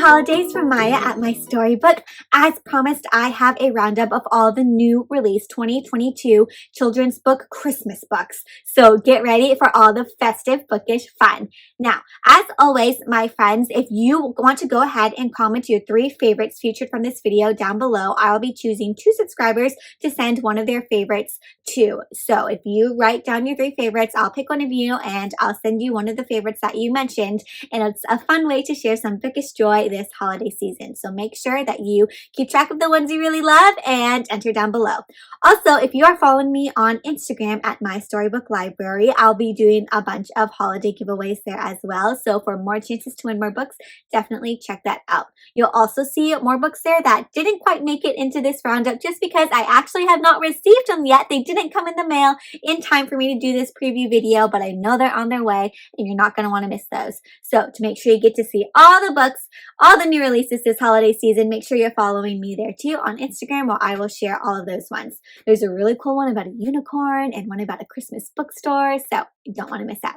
holidays from Maya at my storybook. As promised, I have a roundup of all the new release 2022 children's book Christmas books. So get ready for all the festive bookish fun. Now, as always, my friends, if you want to go ahead and comment your 3 favorites featured from this video down below, I'll be choosing 2 subscribers to send one of their favorites to. So if you write down your 3 favorites, I'll pick one of you and I'll send you one of the favorites that you mentioned. And it's a fun way to share some bookish joy this holiday season. So make sure that you keep track of the ones you really love and enter down below. Also, if you are following me on Instagram at My Storybook Library, I'll be doing a bunch of holiday giveaways there as well. So for more chances to win more books, definitely check that out. You'll also see more books there that didn't quite make it into this roundup just because I actually have not received them yet. They didn't come in the mail in time for me to do this preview video, but I know they're on their way and you're not going to want to miss those. So to make sure you get to see all the books, all the new releases this holiday season, make sure you're following me there too on Instagram, where I will share all of those ones. There's a really cool one about a unicorn and one about a Christmas bookstore, so you don't want to miss out.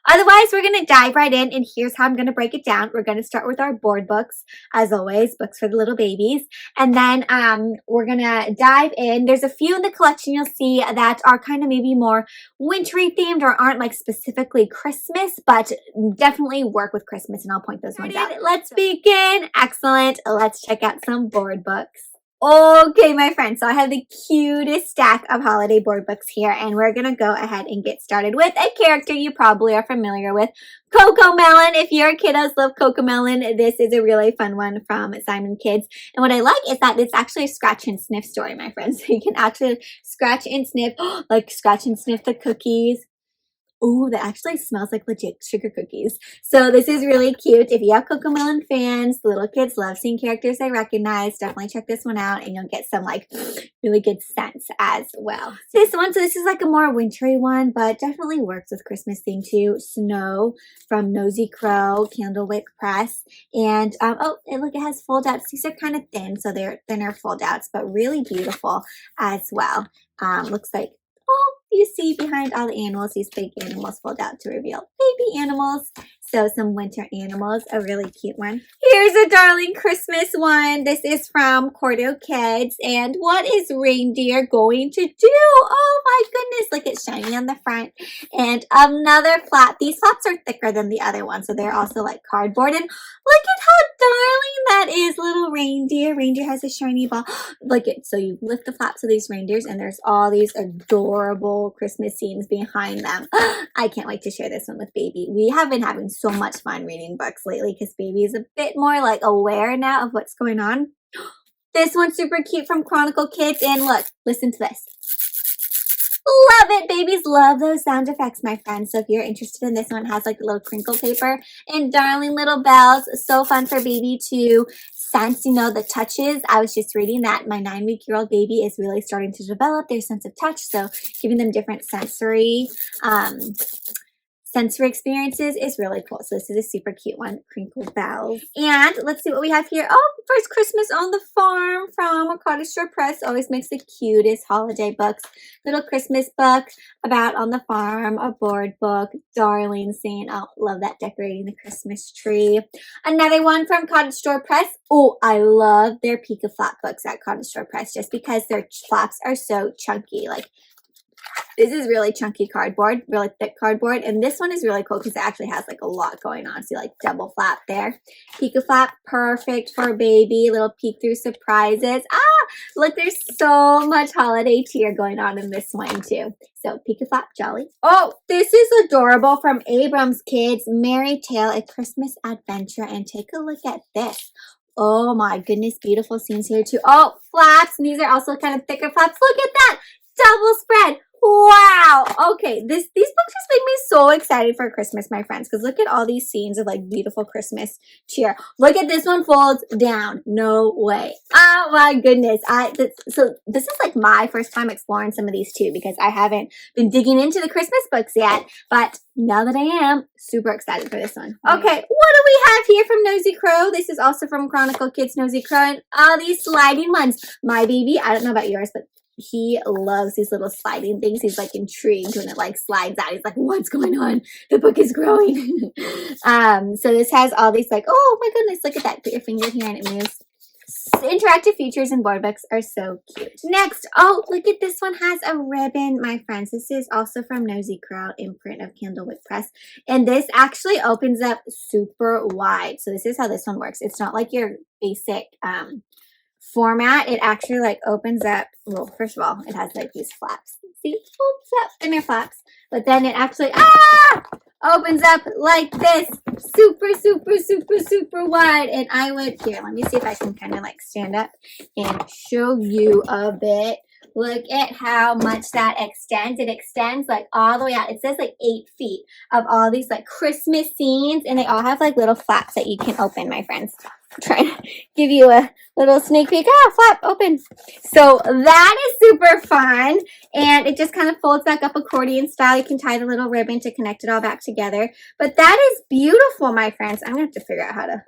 Otherwise, we're going to dive right in, and here's how I'm going to break it down. We're going to start with our board books, as always, books for the little babies, and then we're going to dive in. There's a few in the collection you'll see that are kind of maybe more wintry themed or aren't like specifically Christmas, but definitely work with Christmas, and I'll point those ones out. Let's begin. Excellent. Let's check out some board books. Okay, my friends, so I have the cutest stack of holiday board books here, and we're going to go ahead and get started with a character you probably are familiar with, CoComelon. If your kiddos love CoComelon, this is a really fun one from SimonKids. And what I like is that it's actually a scratch and sniff story, my friends. So you can actually scratch and sniff, like scratch and sniff the cookies. Ooh, that actually smells like legit sugar cookies. So this is really cute. If you have CoComelon fans, the little kids love seeing characters they recognize. Definitely check this one out and you'll get some like really good scents as well. This is like a more wintry one, but definitely works with Christmas theme too. Snow from Nosy Crow, Candlewick Press. And look, it has fold outs. These are kind of thin, so they're thinner fold outs, but really beautiful as well. Looks like, you see behind all the animals, these big animals fold out to reveal baby animals. So some winter animals, a really cute one. Here's a darling Christmas one. This is from QuartoKids. And what is reindeer going to do? Oh my goodness, look, it's shiny on the front. And another flap. These flaps are thicker than the other one, so they're also like cardboard. And look at how darling that is, little reindeer. Reindeer has a shiny ball. Look at, so you lift the flaps of these reindeers and there's all these adorable Christmas scenes behind them. I can't wait to share this one with baby. We have been having so much fun reading books lately because baby is a bit more like aware now of what's going on. This one's super cute from Chronicle Kids, and look, listen to this. Love it. Babies love those sound effects, my friends. So if you're interested in this one, it has like a little crinkle paper and darling little bells. So fun for baby to sense, you know, the touches. I was just reading that my 9-week-old baby is really starting to develop their sense of touch. So giving them different sensory experiences is really cool. So this is a super cute one, Crinkle Bells. And let's see what we have here. Oh, First Christmas on the Farm from a Cottage Press. Always makes the cutest holiday books. Little Christmas book about on the farm, a board book, darling scene. Oh, love that, decorating the Christmas tree. Another one from Cottage Press. Oh, I love their Pika Flap books at Cottage Press just because their flaps are so chunky. Like, this is really chunky cardboard, really thick cardboard. And this one is really cool because it actually has like a lot going on. See, like double flap there. Pika Flap, perfect for baby. Little peek through surprises. Ah, look, there's so much holiday cheer going on in this one too. So Pika Flap, jolly. Oh, this is adorable from Abrams Kids. Merry Tale, a Christmas adventure. And take a look at this. Oh my goodness, beautiful scenes here too. Oh, flaps. And these are also kind of thicker flaps. Look at that. Double spread. Wow. Okay, these books just make me so excited for Christmas, my friends, because look at all these scenes of like beautiful Christmas cheer. Look at this one folds down. No way. Oh my goodness. So this is like my first time exploring some of these too, because I haven't been digging into the Christmas books yet, but now that I am, super excited for this one. Okay, what do we have here from Nosy Crow? This is also from Chronicle Kids Nosy Crow, and all these sliding ones. My baby, I don't know about yours, but he loves these little sliding things. He's like intrigued when it like slides out. He's like, what's going on? The book is growing. So this has all these like, oh my goodness, look at that. Put your finger here and it moves. Interactive features and board books are so cute. Next, oh, look at this one has a ribbon, my friends. This is also from Nosy Crowd, imprint of Candlewick Press. And this actually opens up super wide. So this is how this one works. It's not like your basic format. It actually like opens up. Well, first of all, it has like these flaps. See, flap, and their flaps. But then it actually opens up like this, super, super, super, super wide. And I would here. Let me see if I can kind of like stand up and show you a bit. Look at how much that extends. It extends like all the way out. It says like 8 feet of all these like Christmas scenes, and they all have like little flaps that you can open, my friends. I'm trying to give you a little sneak peek. Flap open. So that is super fun, and it just kind of folds back up accordion style. You can tie the little ribbon to connect it all back together. But that is beautiful, my friends. I'm gonna have to figure out how to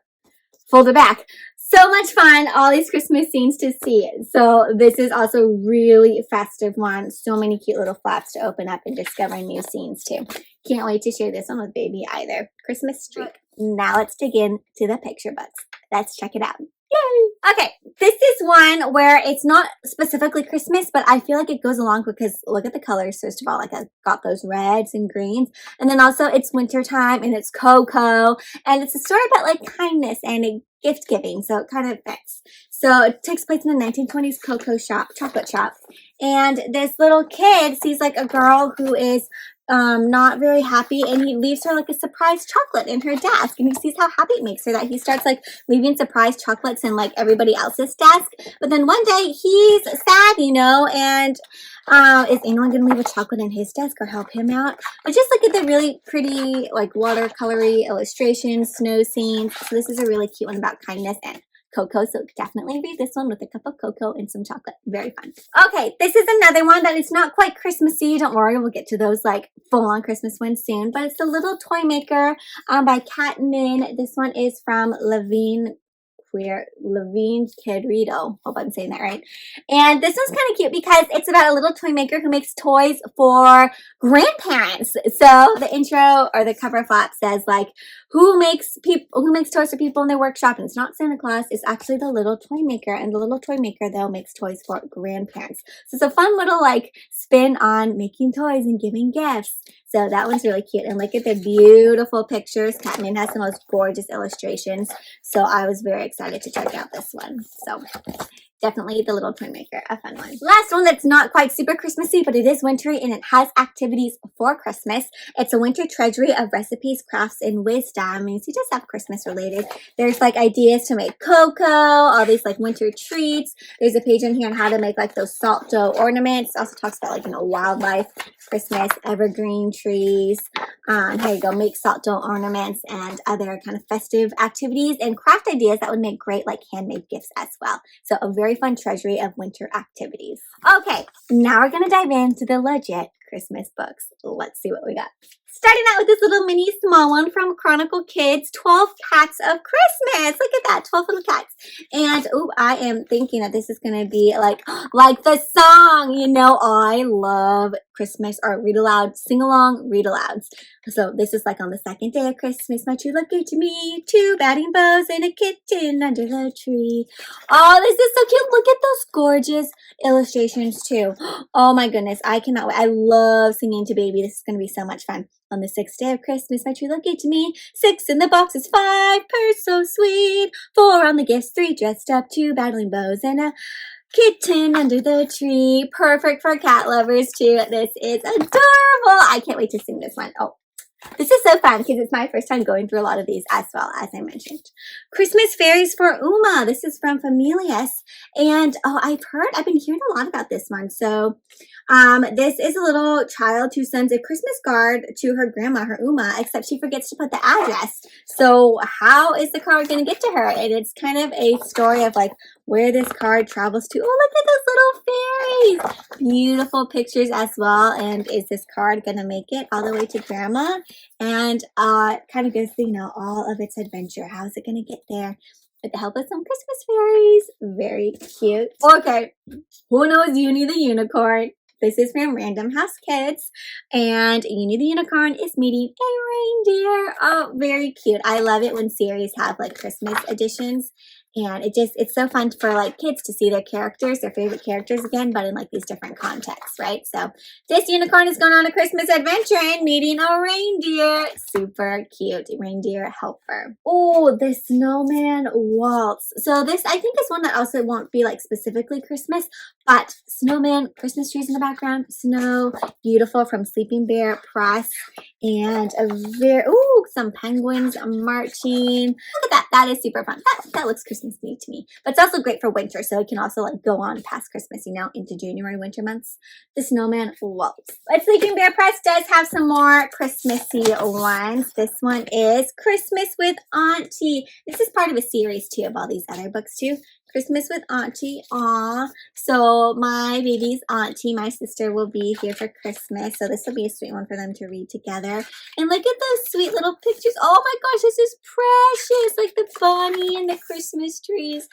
fold it back. So much fun, all these Christmas scenes to see. So this is also a really festive one. So many cute little flaps to open up and discover new scenes too. Can't wait to share this one with baby either. Christmas streak. Now let's dig in to the picture books. Let's check it out. Yay! Okay, this is one where it's not specifically Christmas, but I feel like it goes along because look at the colors. First of all, like I've got those reds and greens. And then also it's winter time and it's cocoa. And it's a story about like kindness and gift giving. So it kind of fits. So it takes place in the 1920s cocoa shop, chocolate shop. And this little kid sees like a girl who is not very happy, and he leaves her like a surprise chocolate in her desk, and he sees how happy it makes her that he starts like leaving surprise chocolates in like everybody else's desk. But then one day he's sad, you know, and is anyone gonna leave a chocolate in his desk or help him out? But just look at the really pretty like watercolory illustrations, snow scenes. So this is a really cute one about kindness and cocoa, so definitely read this one with a cup of cocoa and some chocolate. Very fun. Okay, this is another one that is not quite Christmassy. Don't worry, we'll get to those like full-on Christmas ones soon, but it's the Little Toy Maker by Kat Min. This one is from Levine, Querido. Hope I'm saying that right. And this one's kind of cute because it's about a little toy maker who makes toys for grandparents. So the intro or the cover flap says like, who makes toys for people in their workshop? And it's not Santa Claus, it's actually the little toy maker. And the little toy maker though makes toys for grandparents. So it's a fun little like spin on making toys and giving gifts. So that one's really cute. And look at the beautiful pictures. Kat Min has the most gorgeous illustrations. So I was very excited to check out this one. So definitely the Little Toy Maker, a fun one. Last one that's not quite super Christmassy, but it is wintry and it has activities for Christmas. It's a winter treasury of recipes, crafts, and wisdom. And you just have Christmas related. There's like ideas to make cocoa, all these like winter treats. There's a page in here on how to make like those salt dough ornaments. It also talks about like, you know, wildlife, Christmas, evergreen trees. Here you go, make salt dough ornaments and other kind of festive activities and craft ideas that would make great like handmade gifts as well. So a very fun treasury of winter activities. Okay, now we're gonna dive into the legit Christmas books. Let's see what we got. Starting out with this little mini small one from Chronicle Kids, 12 Cats of Christmas. Look at that, 12 little cats. And ooh, I am thinking that this is gonna be like the song, you know, I love Christmas or read aloud, sing along, read alouds. So this is like on the second day of Christmas, my true love gave to me 2 batting bows and a kitten under the tree. Oh, this is so cute. Look at those gorgeous illustrations too. Oh my goodness, I cannot wait. I love singing to baby. This is going to be so much fun. On the 6th day of Christmas, my true love gave to me 6 in the boxes, 5 purse so sweet, 4 on the gifts, 3 dressed up, 2 battling bows, and a kitten under the tree. Perfect for cat lovers too. This is adorable. I can't wait to sing this one. Oh, this is so fun because it's my first time going through a lot of these as well, as I mentioned. Christmas Fairies for Uma. This is from Familius. And oh, I've been hearing a lot about this one. So this is a little child who sends a Christmas card to her grandma, her Uma, except she forgets to put the address. So how is the card going to get to her? And it's kind of a story of like where this card travels to. Oh, look at those little fairies. Beautiful pictures as well. And is this card going to make it all the way to grandma? And kind of goes through, you know, all of its adventure. How is it going to get there? with the help of some Christmas fairies. Very cute. Okay, who knows Uni the Unicorn? This is from Random House Kids, and Uni the Unicorn is meeting a reindeer. Oh, very cute. I love it when series have like Christmas editions, and it's so fun for like kids to see their characters, their favorite characters again, but in like these different contexts, right? So this unicorn is going on a Christmas adventure and meeting a reindeer. Super cute reindeer helper. Oh, the snowman waltz. So this, I think, is one that also won't be like specifically Christmas, but snowman, Christmas trees in the background, snow, beautiful from Sleeping Bear Press, and some penguins marching. Look at that. That is super fun. That looks Christmassy to me. But it's also great for winter, so it can also like go on past Christmas, into January, winter months. The snowman waltz. But Sleeping Bear Press does have some more Christmassy ones. This one is Christmas with Auntie. This is part of a series too of all these other books too. Christmas with Auntie. Aw. So my baby's auntie, my sister, will be here for Christmas. So this will be a sweet one for them to read together. And look at those sweet little pictures. Oh my gosh, this is precious. Like the bunny and the Christmas trees.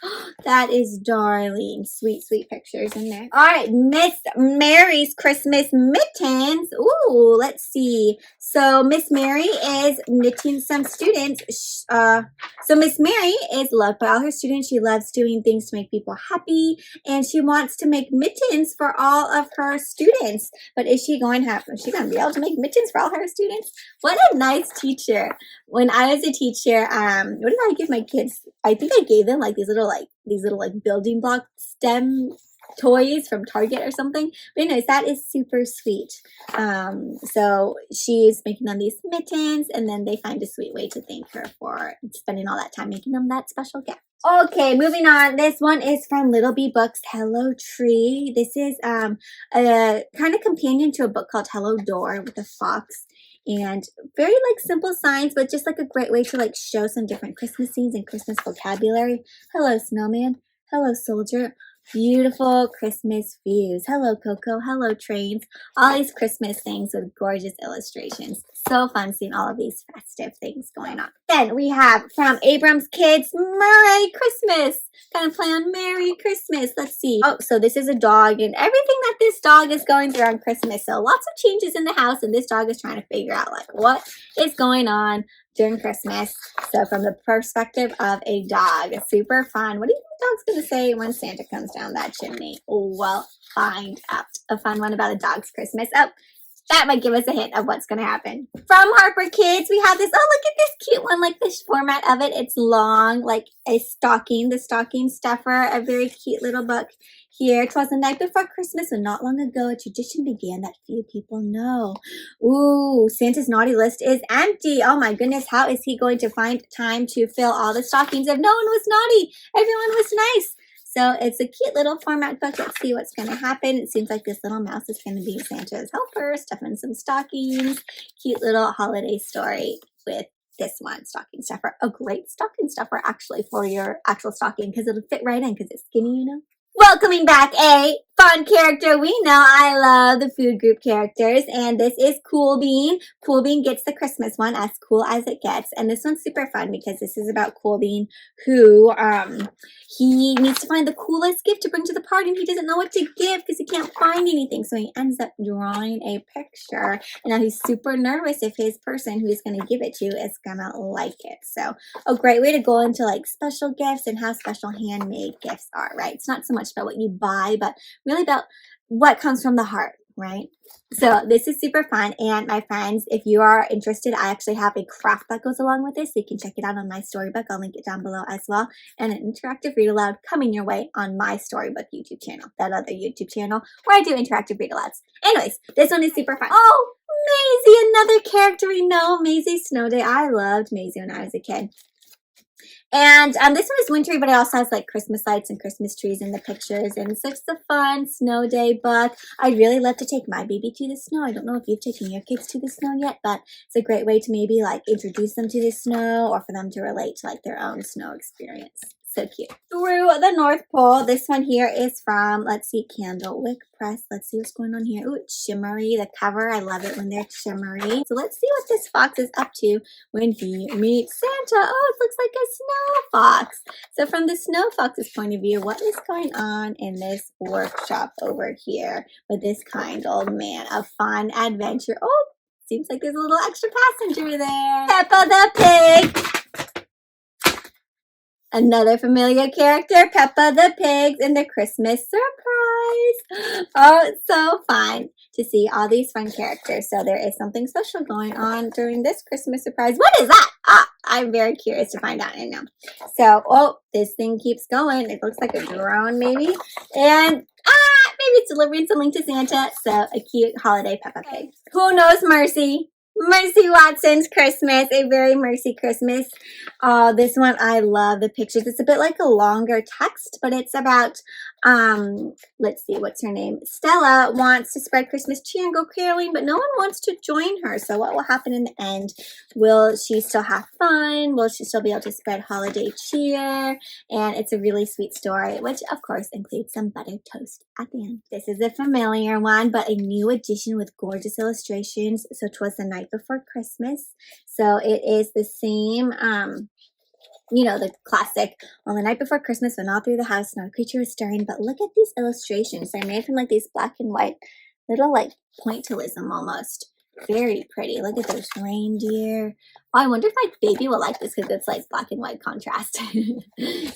That is darling. Sweet, sweet pictures in there. All right, Miss Mary's Christmas mittens. Ooh, let's see. So Miss Mary is knitting some students. So Miss Mary is loved by all her students. She loves doing things to make people happy, and she wants to make mittens for all of her students. But is she going to be able to make mittens for all her students? What a nice teacher. When I was a teacher, what did I give my kids? I think I gave them like these little building block stem toys from Target or something. But anyways, that is super sweet. So she's making them these mittens, and then they find a sweet way to thank her for spending all that time making them that special gift. Okay, moving on. This one is from Little Bee Books, Hello Tree. This is a kind of companion to a book called Hello Door with a fox. And very like simple signs, but just like a great way to like show some different Christmas scenes and Christmas vocabulary. Hello, snowman. Hello, soldier. Beautiful Christmas views. Hello, Coco. Hello, trains. All these Christmas things with gorgeous illustrations. So fun seeing all of these festive things going on. Then we have from Abrams Kids, Merry Christmas. Kind of play on Merry Christmas. Let's see. Oh, so this is a dog and everything that this dog is going through on Christmas. So lots of changes in the house, and this dog is trying to figure out like what is going on during Christmas. So from the perspective of a dog, it's super fun. What do you think the dog's going to say when Santa comes down that chimney? Well, find out. A fun one about a dog's Christmas. Oh, that might give us a hint of what's going to happen. From HarperKids, we have this. Oh, look at this cute one. Like this format of it. It's long, like a stocking. The stocking stuffer. A very cute little book here. 'Twas the night before Christmas, when not long ago a tradition began that few people know. Ooh, Santa's naughty list is empty. Oh my goodness, how is he going to find time to fill all the stockings if no one was naughty? Everyone was nice. So it's a cute little format book. Let's see what's going to happen. It seems like this little mouse is going to be Santa's helper, stuffing some stockings. Cute little holiday story with this one, stocking stuffer. A great stocking stuffer, actually, for your actual stocking, because it'll fit right in because it's skinny, Welcoming back a fun character we know. I love the food group characters, and this is Cool Bean. Cool Bean gets the Christmas one, as cool as it gets, and this one's super fun because this is about Cool Bean, who he needs to find the coolest gift to bring to the party, and he doesn't know what to give because he can't find anything, so he ends up drawing a picture, and now he's super nervous if his person who he's going to give it to is gonna like it. So a great way to go into like special gifts and how special handmade gifts are, right? It's not so much about what you buy, but really about what comes from the heart, right? So this is super fun, and my friends, if you are interested, I actually have a craft that goes along with this, so you can check it out on my storybook. I'll link it down below as well, and an interactive read aloud coming your way on my storybook YouTube channel, that other YouTube channel where I do interactive read alouds. Anyways, this one is super fun. Oh, Maisie, another character we know, Maisie Snow Day. I loved Maisie when I was a kid. And this one is wintry, but it also has like Christmas lights and Christmas trees in the pictures. And it's just a fun snow day book. I'd really love to take my baby to the snow. I don't know if you've taken your kids to the snow yet, but it's a great way to maybe like introduce them to the snow or for them to relate to like their own snow experience. So cute. Through the North Pole. This one here is from, let's see, Candlewick Press. Let's see what's going on here. Ooh, it's shimmery. The cover, I love it when they're shimmery. So let's see what this fox is up to when he meets Santa. Oh, it looks like a snow fox. So from the snow fox's point of view, what is going on in this workshop over here with this kind old man? A fun adventure. Oh, seems like there's a little extra passenger there. Peppa the Pig. Another familiar character, Peppa the Pig, and the Christmas surprise. Oh, it's so fun to see all these fun characters. So there is something special going on during this Christmas surprise. What is that? I'm very curious to find out. I know. So, oh, this thing keeps going. It looks like a drone maybe. And, maybe it's delivering something to Santa. So, a cute holiday Peppa Pig. Who knows Mercy? Mercy Watson's Christmas, a very Mercy Christmas. This one, I love the pictures. It's a bit like a longer text, but it's about, let's see, what's her name? Stella wants to spread Christmas cheer and go caroling, but no one wants to join her. So what will happen in the end? Will she still have fun? Will she still be able to spread holiday cheer? And it's a really sweet story, which of course includes some buttered toast at the end. This is a familiar one, but a new edition with gorgeous illustrations. So 'twas the night before Christmas. So it is the same, you know, the classic, on the night before Christmas when all through the house not a creature was stirring. But look at these illustrations. They're made from like these black and white little like pointillism almost. Very pretty. Look at those reindeer. Oh, I wonder if my baby will like this because it's like black and white contrast.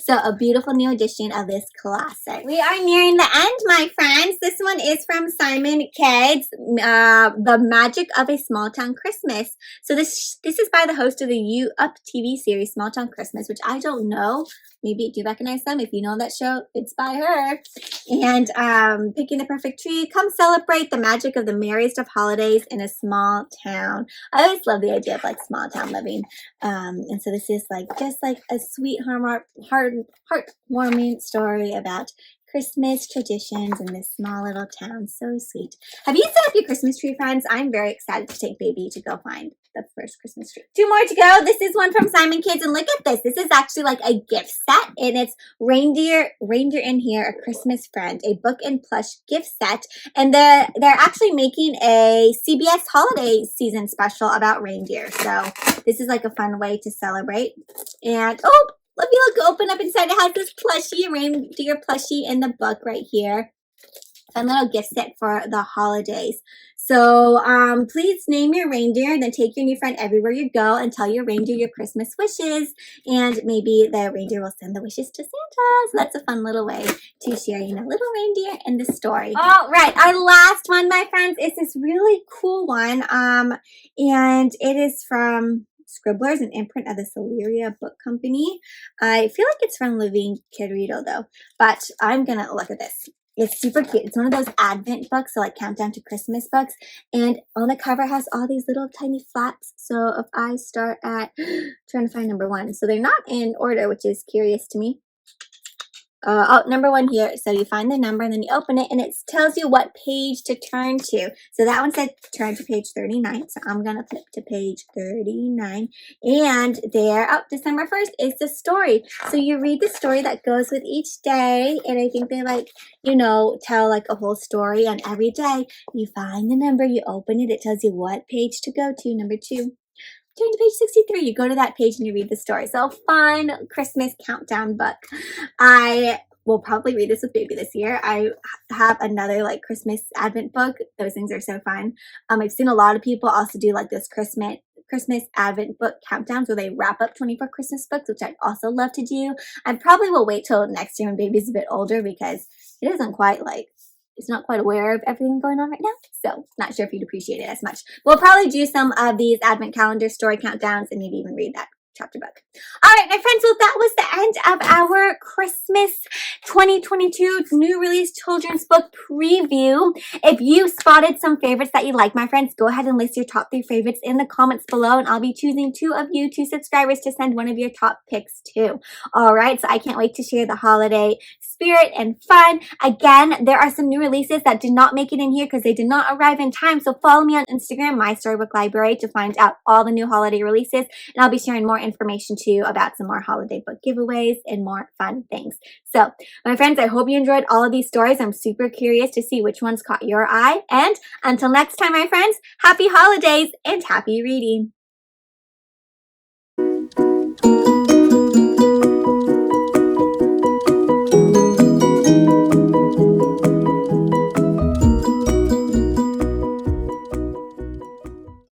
So a beautiful new edition of this classic. We are nearing the end, my friends. This one is from SimonKids, The Magic of a Small Town Christmas. So this is by the host of the U Up TV series, Small Town Christmas, which I don't know. Maybe do you recognize them? If you know that show, it's by her. And Picking the Perfect Tree. Come celebrate the magic of the merriest of holidays in a small town. I always love the idea of like small town living. And so this is like just like a sweet, heartwarming story about Christmas traditions in this small little town. So sweet. Have you set up your Christmas tree, friends? I'm very excited to take baby to go find the first Christmas tree. 2 more to go. This is one from SimonKids, and look at this. This is actually like a gift set, and it's reindeer in here, a Christmas friend, a book and plush gift set, and they're actually making a CBS holiday season special about reindeer. So this is like a fun way to celebrate. And oh, let me open up inside. It has this plushie, reindeer plushie in the book right here. Fun little gift set for the holidays. So please name your reindeer, then take your new friend everywhere you go and tell your reindeer your Christmas wishes. And maybe the reindeer will send the wishes to Santa. So that's a fun little way to share, you know, little reindeer in the story. All right, our last one, my friends, is this really cool one. And it is from Scribblers, an imprint of the Celeria Book Company. I feel like it's from Levine Querido though, but I'm gonna look at this. It's super cute. It's one of those Advent books, so like countdown to Christmas books. And on the cover has all these little tiny flaps. So if I start at, trying to find number 1. So they're not in order, which is curious to me. Number 1 here. So you find the number and then you open it and it tells you what page to turn to. So that one said turn to page 39. So I'm going to flip to page 39. And there, December 1st is the story. So you read the story that goes with each day. And I think they like, you know, tell like a whole story. And every day you find the number, you open it. It tells you what page to go to. Number 2. Turn to page 63. You go to that page and you read the story. So fun Christmas countdown book. I will probably read this with baby this year. I have another like Christmas Advent book. Those things are so fun. I've seen a lot of people also do like this Christmas Advent book countdowns where they wrap up 24 Christmas books, which I'd also love to do. I probably will wait till next year when baby's a bit older because it isn't quite like, it's not quite aware of everything going on right now. So not sure if you'd appreciate it as much. We'll probably do some of these Advent calendar story countdowns and maybe even read that chapter book. All right, my friends, well, that was the end of our Christmas 2022 new release children's book preview. If you spotted some favorites that you like, my friends, go ahead and list your top 3 favorites in the comments below, and I'll be choosing 2 of you, 2 subscribers, to send one of your top picks too. All right, so I can't wait to share the holiday spirit and fun. Again, there are some new releases that did not make it in here because they did not arrive in time, so follow me on Instagram, My Storybook Library, to find out all the new holiday releases, and I'll be sharing more information too about some more holiday book giveaways and more fun things. So, my friends, I hope you enjoyed all of these stories. I'm super curious to see which ones caught your eye. And until next time, my friends, happy holidays and happy reading.